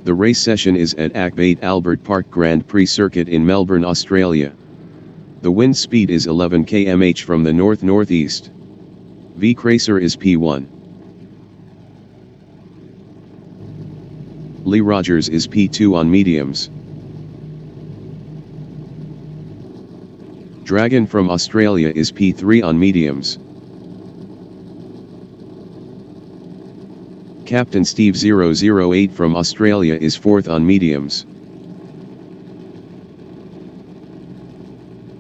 The race session is at Ac8 Albert Park Grand Prix Circuit in Melbourne, Australia. The wind speed is 11 km/h from the north-northeast. V-Cracer is P1. Lee Rogers is P2 on mediums. Dragon from Australia is P3 on mediums. Captain Steve 008 from Australia is 4th on mediums.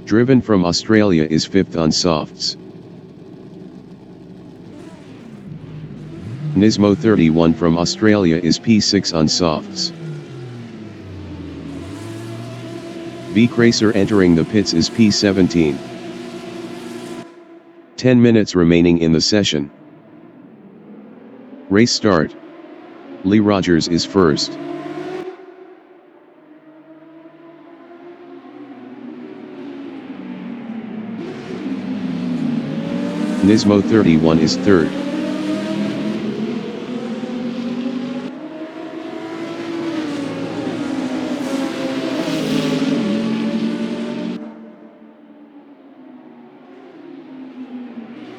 Driven from Australia is 5th on softs. Nismo 31 from Australia is P6 on softs. V-Cracer entering the pits is P17. 10 minutes remaining in the session. Race start. Lee Rogers is first. Nismo 31 is third.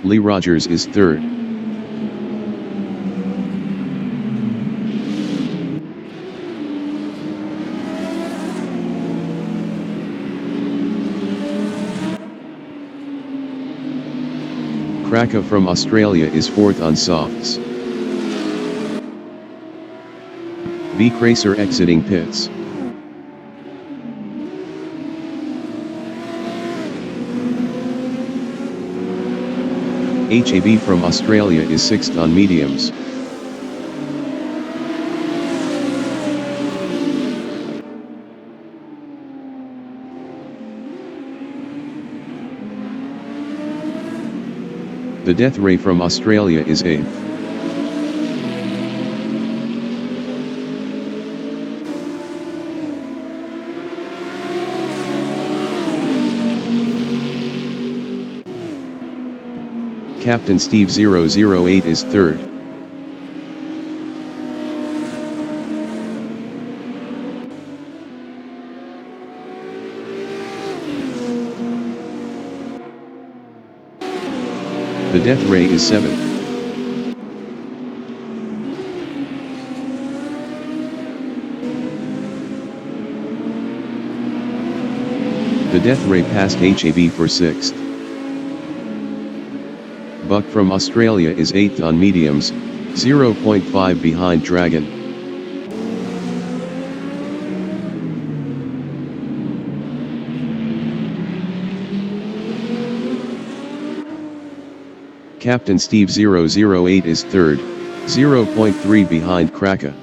Lee Rogers is third. Kraka from Australia is 4th on softs. V-Cracer exiting pits. HAB from Australia is 6th on mediums. The Death Ray from Australia is 8th. Captain Steve 008 is 3rd. The Death Ray is 7th. The Death Ray passed HAB for 6th. Buck from Australia is 8th on mediums, 0.5 behind Dragon. Captain Steve 008 is 3rd, 0.3 behind Kraka.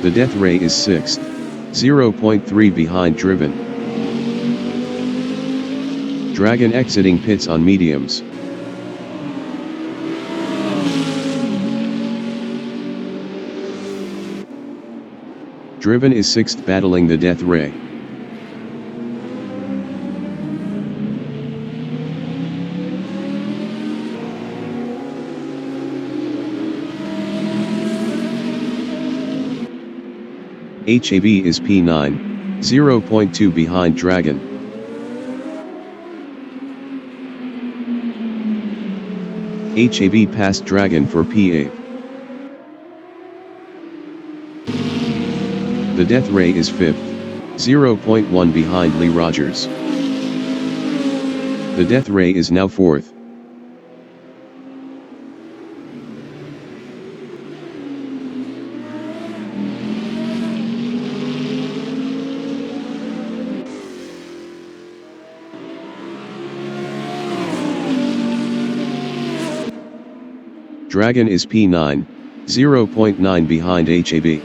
The Death Ray is 6th, 0.3 behind Driven. Dragon exiting pits on mediums. Driven is 6th battling the Death Ray. HAB is P9, 0.2 behind Dragon. HAB passed Dragon for P8. The Death Ray is 5th, 0.1 behind Lee Rogers. The Death Ray is now 4th. Dragon is P9, 0.9 behind HAB.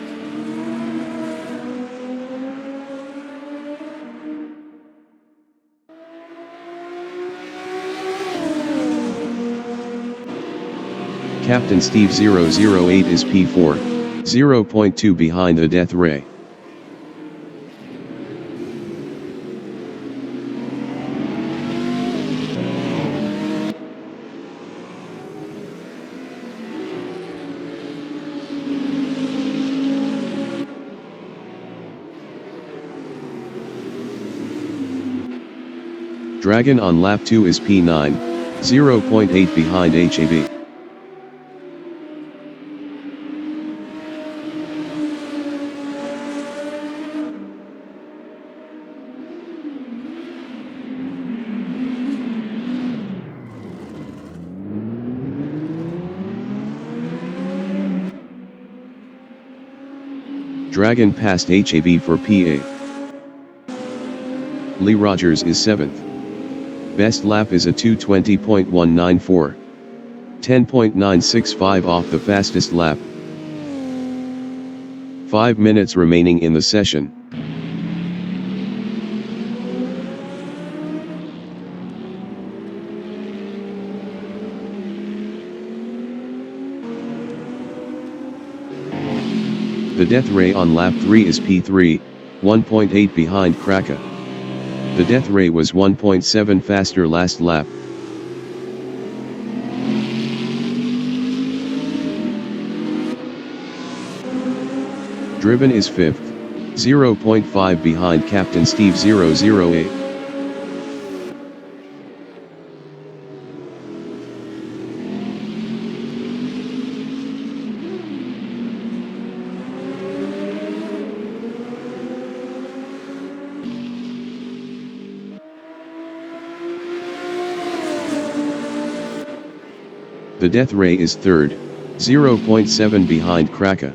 Captain Steve 008 is P4, 0.2 behind the Death Ray. Dragon on lap 2 is P9, 0.8 behind HAV. Dragon passed HAV for P8. Lee Rogers is 7th. Best lap is a 2:20.194. 10.965 off the fastest lap. 5 minutes remaining in the session. The death ray on lap 3 is P3, 1.8 behind Kraka. The death ray was 1.7 faster last lap. Driven is 5th, 0.5 behind Captain Steve 008. The death ray is 3rd, 0.7 behind Kraka.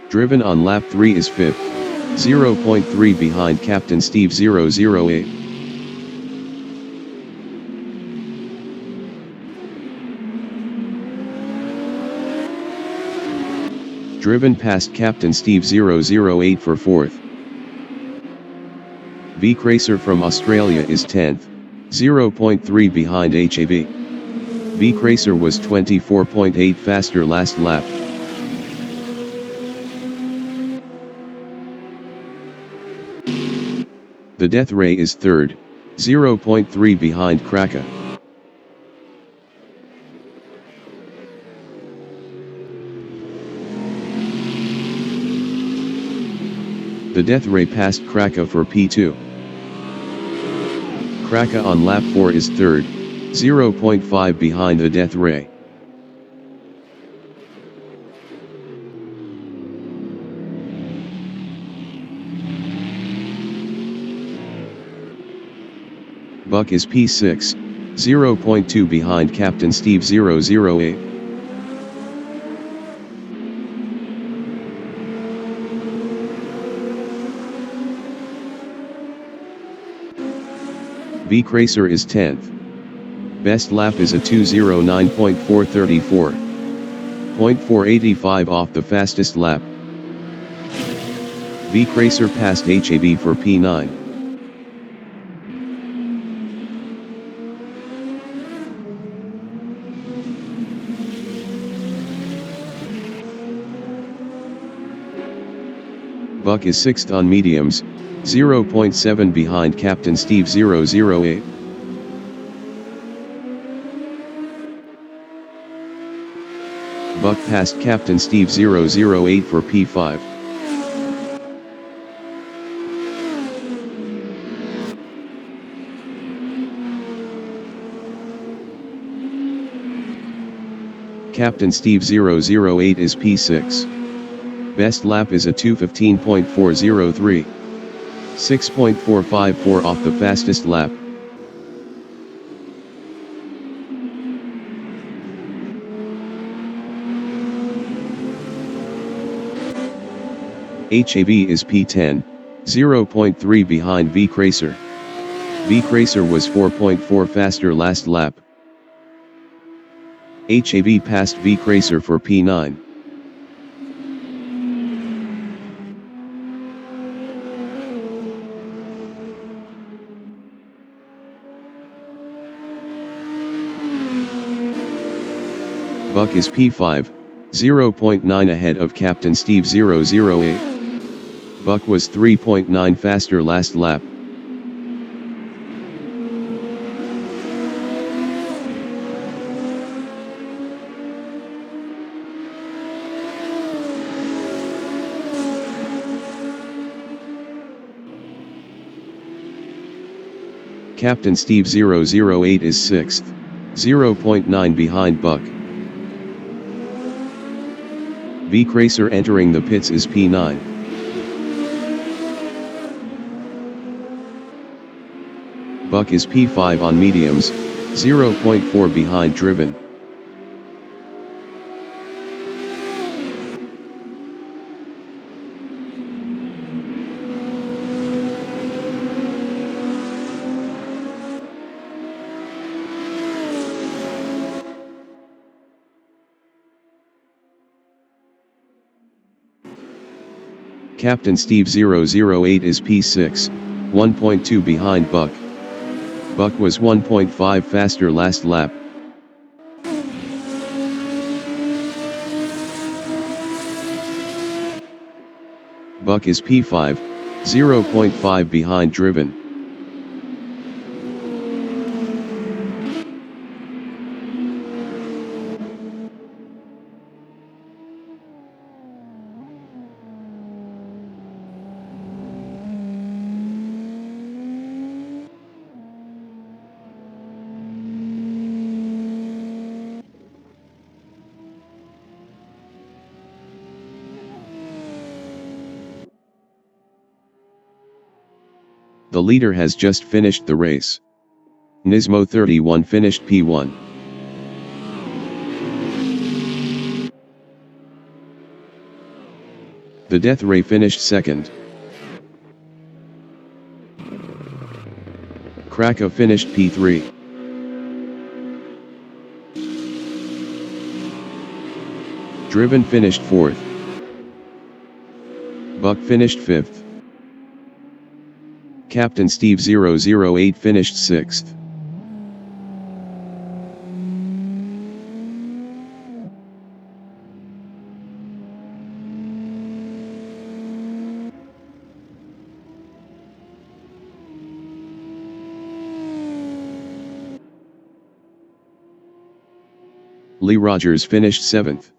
Driven on lap 3 is 5th, 0.3 behind Captain Steve 008. Driven past Captain Steve 008 for 4th. V Cracer from Australia is 10th, 0.3 behind HAV. V Cracer was 24.8 faster last lap. The death ray is 3rd, 0.3 behind Kraka. The death ray passed Kraka for P2. Kraka on lap 4 is 3rd, 0.5 behind the death ray. Buck is P6, 0.2 behind Captain Steve 008. V Cracer is 10th. Best lap is a 2:09.434. 0.485 off the fastest lap. V Cracer passed HAV for P9. Buck is 6th on mediums, 0.7 behind Captain Steve 008. Buck passed Captain Steve 008 for P5. Captain Steve 008 is P6. Best lap is a 2:15.403. 6.454 off the fastest lap. HAV is P10, 0.3 behind V Cracer. V Cracer was 4.4 faster last lap. HAV passed V Cracer for P9. Buck is P5, 0.9 ahead of Captain Steve 008. Buck was 3.9 faster last lap. Captain Steve 008 is 6th, 0.9 behind Buck. V Cracer entering the pits is P9. Buck is P5 on mediums, 0.4 behind Driven. Captain Steve 008 is P6, 1.2 behind Buck. Buck was 1.5 faster last lap. Buck is P5, 0.5 behind Driven. The leader has just finished the race. Nismo 31 finished P1. The Death Ray finished 2nd. Krakow finished P3. Driven finished 4th. Buck finished 5th. Captain Steve 008 finished 6th. Lee Rogers finished 7th.